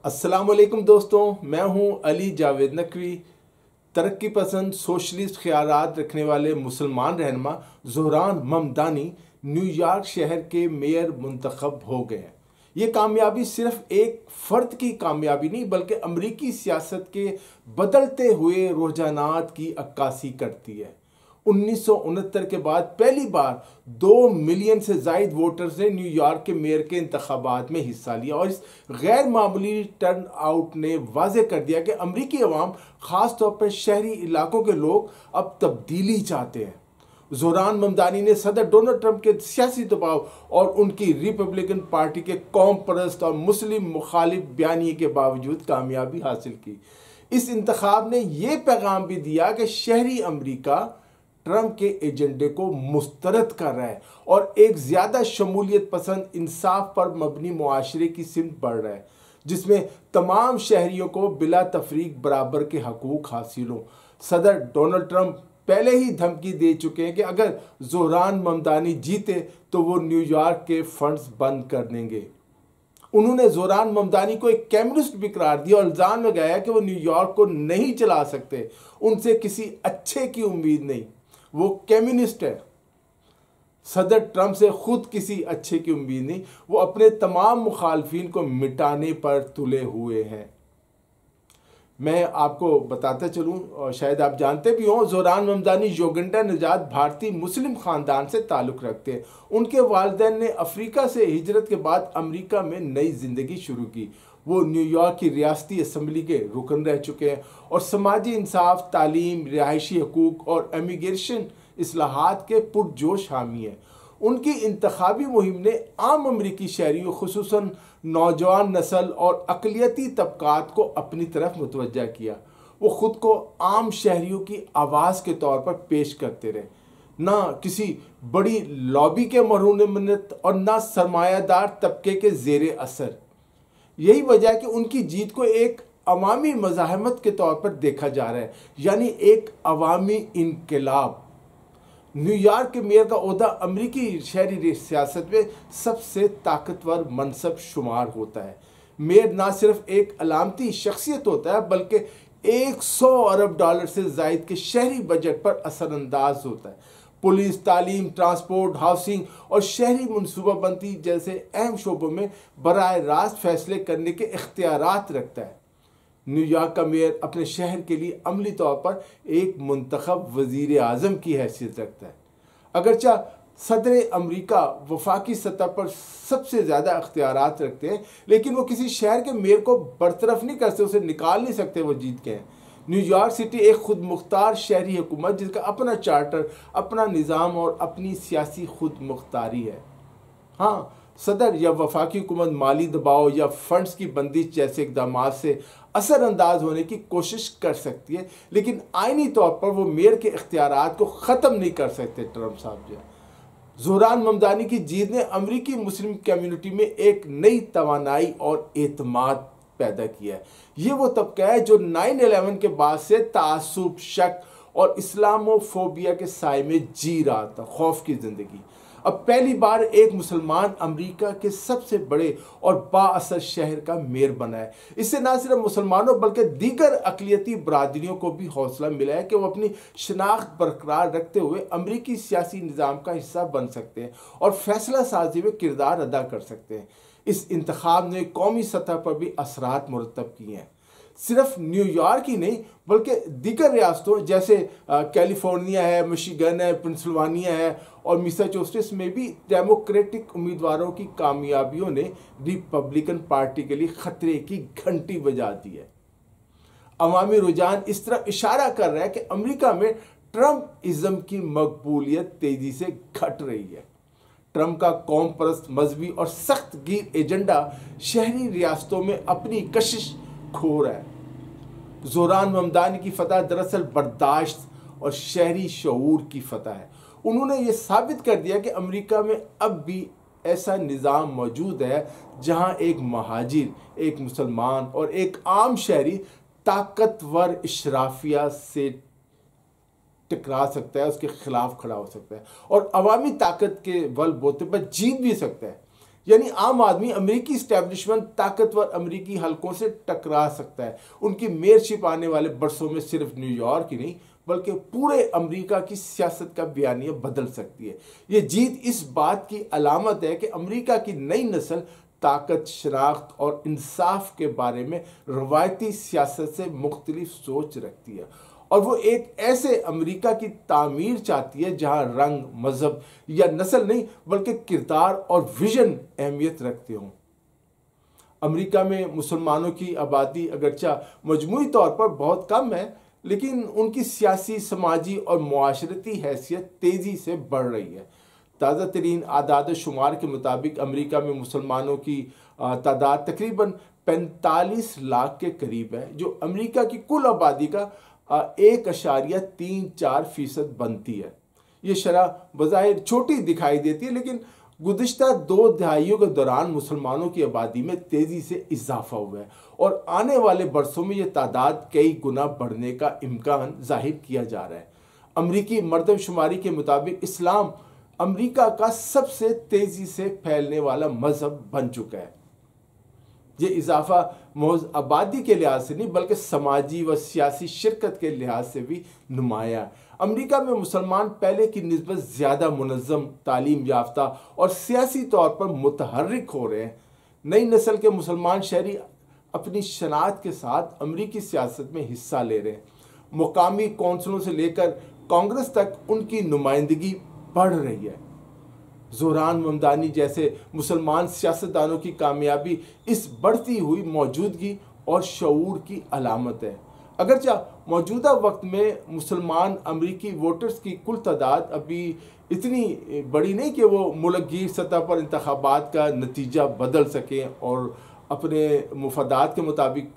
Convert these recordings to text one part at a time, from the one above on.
अस्सलामुअलैकुम दोस्तों, मैं हूं अली जावेद नकवी। तरक्की पसंद सोशलिस्ट ख्यालात रखने वाले मुसलमान रहनुमा ज़ोहरान ममदानी न्यूयॉर्क शहर के मेयर मुंतखब हो गए हैं। ये कामयाबी सिर्फ एक फ़र्द की कामयाबी नहीं बल्कि अमरीकी सियासत के बदलते हुए रुझानात की अक्कासी करती है। 1969 के बाद पहली बार 2 मिलियन से ज़ायद वोटर्स ने न्यूयॉर्क के मेयर के इंतखाबात में हिस्सा लिया और इस गैर मामूली टर्न आउट ने वाज़े कर दिया कि अमरीकी अवाम, ख़ास तौर पर शहरी इलाकों के लोग अब तब्दीली चाहते हैं। ज़ोहरान ममदानी ने सदर डोनाल्ड ट्रंप के सियासी दबाव और उनकी रिपब्लिकन पार्टी के कौम परस्त और मुस्लिम मुखालिफ बयानी के बावजूद कामयाबी हासिल की। इस इंतखाब ने यह पैगाम भी दिया कि शहरी अमरीका ट्रंप के एजेंडे को मुस्तरद कर रहा है और एक ज्यादा शमूलियत पसंद, इंसाफ पर मबनी मुआशरे की सिमत बढ़ रहा है, जिसमें तमाम शहरियों को बिला तफरीक बराबर के हकूक हासिल हों। सदर डोनाल्ड ट्रंप पहले ही धमकी दे चुके हैं कि अगर ज़ोहरान ममदानी जीते तो वो न्यूयॉर्क के फंड्स बंद कर देंगे। उन्होंने ज़ोहरान ममदानी को एक कम्युनिस्ट भी करार दिया और इल्ज़ाम लगाया कि वो न्यूयॉर्क को नहीं चला सकते, उनसे किसी अच्छे की उम्मीद नहीं, वो कम्युनिस्ट है। सदर ट्रंप से खुद किसी अच्छे की उम्मीद नहीं, वो अपने तमाम मुखालफिन को मिटाने पर तुले हुए हैं। मैं आपको बताता चलूं, और शायद आप जानते भी हों, ज़ोहरान ममदानी योगेंद्र निजात भारतीय मुस्लिम ख़ानदान से ताल्लुक़ रखते हैं। उनके वालिदैन ने अफ्रीका से हिजरत के बाद अमेरिका में नई ज़िंदगी शुरू की। वो न्यूयॉर्क की रियासती असम्बली के रुकन रह चुके हैं और समाजी इंसाफ, तालीम, रिहायशी हकूक़ और इमिग्रेशन इस्लाहात के पुरजोश हामी हैं। उनकी इंतखाबी मुहिम ने आम अमरीकी शहरियों, खुसूसन नौजवान नस्ल और अक़लियती तबकात को अपनी तरफ मुतवज्जा किया। वो ख़ुद को आम शहरियों की आवाज़ के तौर पर पेश करते रहे, ना किसी बड़ी लॉबी के मरहूनमत और ना सरमायादार तबके के ज़ेरे असर। यही वजह है कि उनकी जीत को एक अवामी मज़ाहमत के तौर पर देखा जा रहा है, यानी एक अवामी इनकलाब। न्यूयॉर्क के मेयर का ओहदा अमरीकी शहरी सियासत में सबसे ताकतवर मनसब शुमार होता है। मेयर ना सिर्फ एक अलामती शख्सियत होता है बल्कि 100 अरब डॉलर से ज़ायद के शहरी बजट पर असरअंदाज होता है। पुलिस, तालीम, ट्रांसपोर्ट, हाउसिंग और शहरी मनसूबाबंदी जैसे अहम शोबों में बराह रास्त फैसले करने के इख्तियारात रखता है। न्यूयॉर्क का मेयर अपने शहर के लिए अमली तौर पर एक मुंतखब वज़ीर आज़म की हैसियत रखता है। अगरचा सदर अमरीका वफाकी सतह पर सबसे ज़्यादा इख्तियारात रखते हैं, लेकिन वो किसी शहर के मेयर को बरतरफ नहीं कर सकते, उसे निकाल नहीं सकते, वो जीत के हैं। न्यूयॉर्क सिटी एक खुद मुख्तार शहरी हुकूमत जिसका अपना चार्टर, अपना निज़ाम और अपनी सियासी खुद मुख्तारी है। हाँ, सदर या वफाकी हुकूमत माली दबाव या फंड्स की बंदिश जैसे इकदाम से असरअंदाज होने की कोशिश कर सकती है, लेकिन आईनी तौर पर वो मेयर के इख्तियारात को ख़त्म नहीं कर सकते। ट्रंप साहब जो ज़ोहरान ममदानी की जीत ने अमरीकी मुस्लिम कम्युनिटी में एक नई तवानाई और एतमाद पैदा किया है। ये वो तबका है जो 9/11 के बाद से तासुब, शक और इस्लामोफोबिया के साए में जी रहा था, खौफ की ज़िंदगी। अब पहली बार एक मुसलमान अमेरिका के सबसे बड़े और बाअसर शहर का मेयर बना है। इससे न सिर्फ मुसलमानों बल्कि दीगर अक़लियती बरादरियों को भी हौसला मिला है कि वो अपनी शनाख्त बरकरार रखते हुए अमेरिकी सियासी निज़ाम का हिस्सा बन सकते हैं और फैसला साजी में किरदार अदा कर सकते हैं। इस इंतखाब ने कौमी सतह पर भी असरात मुरतब किए हैं। सिर्फ न्यूयॉर्क ही नहीं बल्कि दीगर रियासतों जैसे कैलिफोर्निया है, मिशिगन है, पेंसिल्वानिया है और मैसाचुसेट्स में भी डेमोक्रेटिक उम्मीदवारों की कामयाबियों ने रिपब्लिकन पार्टी के लिए खतरे की घंटी बजा दी है। अवामी रुझान इस तरह इशारा कर रहा है कि अमेरिका में ट्रंप इज़्म की मकबूलियत तेजी से घट रही है। ट्रंप का कौम परस्त, मजहबी और सख्त गिर एजेंडा शहरी रियासतों में अपनी कशिश खो रहा है। ज़ोहरान ममदानी की फतह दरअसल बर्दाश्त और शहरी शऊर की फतह है। उन्होंने ये साबित कर दिया कि अमेरिका में अब भी ऐसा निज़ाम मौजूद है जहां एक महाजिर, एक मुसलमान और एक आम शहरी ताकतवर इशराफिया से टकरा सकता है, उसके खिलाफ खड़ा हो सकता है और अवामी ताकत के बल बोते पर जीत भी सकता है। यानी आम आदमी अमेरिकी स्टैब्लिशमेंट ताकतवर अमेरिकी हलकों से टकरा सकता है। उनकी मेयरशिप आने वाले बरसों में सिर्फ न्यूयॉर्क ही नहीं बल्कि पूरे अमेरिका की सियासत का बयानिया बदल सकती है। ये जीत इस बात की अलामत है कि अमेरिका की नई नस्ल ताकत, शनाख्त और इंसाफ के बारे में रवायती सियासत से मुख्तलिफ सोच रखती है और वो एक ऐसे अमेरिका की तामीर चाहती है जहां रंग, मजहब या नस्ल नहीं बल्कि किरदार और विजन अहमियत रखते हों। अमेरिका में मुसलमानों की आबादी अगरचा मजमूई तौर पर बहुत कम है, लेकिन उनकी सियासी, समाजी और मुआशरती हैसियत तेज़ी से बढ़ रही है। ताज़ा तरीन आदाद शुमार के मुताबिक अमेरिका में मुसलमानों की तादाद तकरीबन 45 लाख के करीब है, जो अमेरिका की कुल आबादी का 1.34% बनती है। ये शरह बज़ाहिर छोटी दिखाई देती है, लेकिन गुज़िश्ता 2 दहाइयों के दौरान मुसलमानों की आबादी में तेज़ी से इजाफा हुआ है और आने वाले बरसों में यह तादाद कई गुना बढ़ने का इम्कान जाहिर किया जा रहा है। अमरीकी मरदमशुमारी के मुताबिक इस्लाम अमेरिका का सबसे तेज़ी से फैलने वाला मजहब बन चुका है। ये इजाफा महज आबादी के लिहाज से नहीं बल्कि समाजी व सियासी शिरकत के लिहाज से भी नुमाया है। अमेरिका में मुसलमान पहले की निस्बत ज़्यादा मुनज़्ज़म, तालीम याफ्ता और सियासी तौर पर मुतहर्रिक हो रहे हैं। नई नस्ल के मुसलमान शहरी अपनी शनाख्त के साथ अमेरिकी सियासत में हिस्सा ले रहे हैं। मुकामी कौंसलों से लेकर कांग्रेस तक उनकी नुमाइंदगी बढ़ रही है। ज़ोहरान ममदानी जैसे मुसलमान सियासतदानों की कामयाबी इस बढ़ती हुई मौजूदगी और शऊर की अलामत है। अगरचा मौजूदा वक्त में मुसलमान अमरीकी वोटर्स की कुल तादाद अभी इतनी बड़ी नहीं कि वो मुल्कगीर सतह पर इंतखाबात का नतीजा बदल सकें और अपने मुफादात के मुताबिक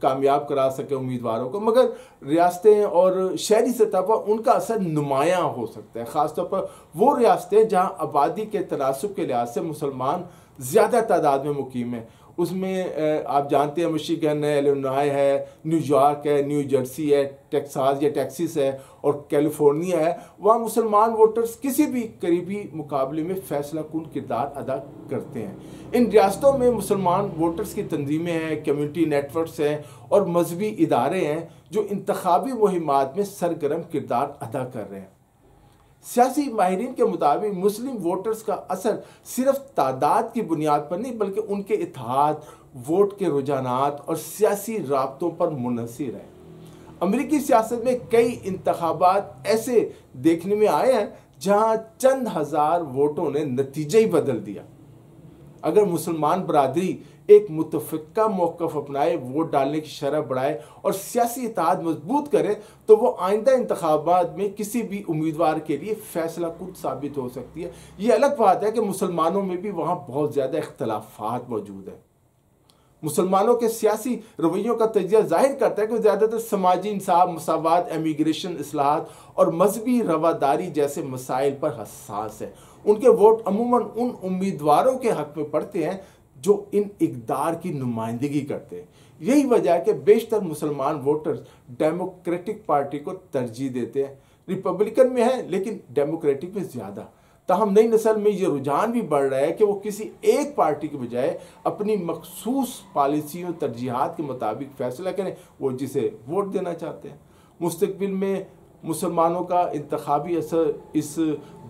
कामयाब करा सके उम्मीदवारों को, मगर रियासतें और शहरी सतह पर उनका असर नुमायाँ हो सकता है। ख़ासतौर पर वो रियासतें जहाँ आबादी के तनासुब के लिहाज से मुसलमान ज़्यादा तादाद में मुकीम हैं। उसमें आप जानते हैं मिशिगन है, इलिनॉय है, न्यूयॉर्क है, न्यू जर्सी है, टेक्सास या टेक्सास है और कैलिफोर्निया है। वहाँ मुसलमान वोटर्स किसी भी करीबी मुकाबले में फैसला कुन किरदार अदा करते हैं। इन रियासतों में मुसलमान वोटर्स की तंजीमें हैं, कम्यूनिटी नेटवर्क्स हैं और मजहबी इदारे हैं जो इंतखाबी मुहिमात में सरगर्म किरदार अदा कर रहे हैं। सियासी माहिरीन के मुताबिक मुस्लिम वोटर्स का असर सिर्फ तादाद की बुनियाद पर नहीं बल्कि उनके इत्तेहाद, वोट के रुझानात और सियासी राब्तों पर मुनहसिर है। अमेरिकी सियासत में कई इंतखाबात ऐसे देखने में आए हैं जहां चंद हजार वोटों ने नतीजा ही बदल दिया। अगर मुसलमान बरादरी एक मुतफ़िक़ा मौक़िफ़ अपनाए, वोट डालने की शरह बढ़ाए और सियासी इत्तेहाद मजबूत करे तो वो आइंदा इंतखाबात में किसी भी उम्मीदवार के लिए फ़ैसला कुन साबित हो सकती है। ये अलग बात है कि मुसलमानों में भी वहाँ बहुत ज़्यादा इख्तलाफात मौजूद हैं। मुसलमानों के सियासी रवैयों का तजिया जाहिर करता है कि ज़्यादातर समाजी इंसाफ, मसावात, इमिग्रेशन, इस्लाहात और मजहबी रवादारी जैसे मसाइल पर हसास है। उनके वोट अमूमन उन उम्मीदवारों के हक़ में पड़ते हैं जो इन इक़दार की नुमाइंदगी करते हैं। यही वजह है कि बेशतर मुसलमान वोटर्स डेमोक्रेटिक पार्टी को तरजीह देते हैं। रिपब्लिकन में है लेकिन डेमोक्रेटिक में ज़्यादा। ताहम नई नस्ल में ये रुझान भी बढ़ रहा है कि वो किसी एक पार्टी के बजाय अपनी मखसूस पॉलिसियों, तरजीहात के मुताबिक फ़ैसला करें वो जिसे वोट देना चाहते हैं। मुस्तकबिल में मुसलमानों का इंतखाबी असर इस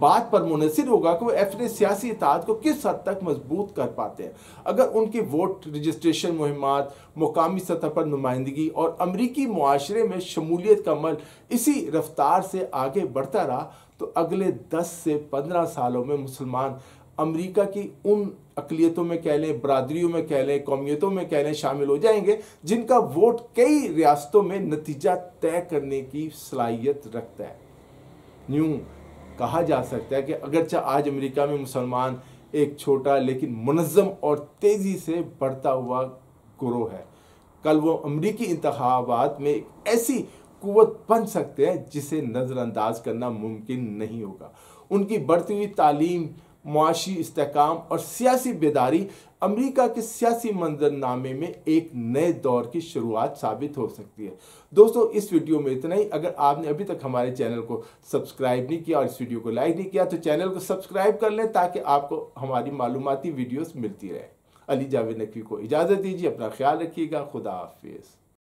बात पर मुनहसिर होगा कि वो अपने सियासी इत्तेहाद को किस हद तक मजबूत कर पाते हैं। अगर उनकी वोट रजिस्ट्रेशन मुहिमात, मुकामी सतह पर नुमाइंदगी और अमरीकी मुआशरे में शमूलियत का अमल इसी रफ्तार से आगे बढ़ता रहा तो अगले 10 से 15 सालों में मुसलमान अमेरिका की उन अक़लियतों में कह लें, बरादरियों में कह लें, कौमियतों में कह लें शामिल हो जाएंगे जिनका वोट कई रियासतों में नतीजा तय करने की सलाहियत रखता है। यूँ कहा जा सकता है कि अगरचे आज अमेरिका में मुसलमान एक छोटा लेकिन मुनज़्ज़म और तेज़ी से बढ़ता हुआ गिरोह है, कल वो अमेरिकी इंतखाबात में एक ऐसी कुव्वत बन सकते हैं जिसे नज़रअंदाज करना मुमकिन नहीं होगा। उनकी बढ़ती हुई तालीम, मुआशी इस्तेहकाम और सियासी बेदारी अमेरिका के सियासी मंजरनामे में एक नए दौर की शुरुआत साबित हो सकती है। दोस्तों, इस वीडियो में इतना ही। अगर आपने अभी तक हमारे चैनल को सब्सक्राइब नहीं किया और इस वीडियो को लाइक नहीं किया तो चैनल को सब्सक्राइब कर लें ताकि आपको हमारी मालूमाती वीडियोस मिलती रहे। अली जावेद नकवी को इजाज़त दीजिए। अपना ख्याल रखिएगा। खुदा हाफिज़।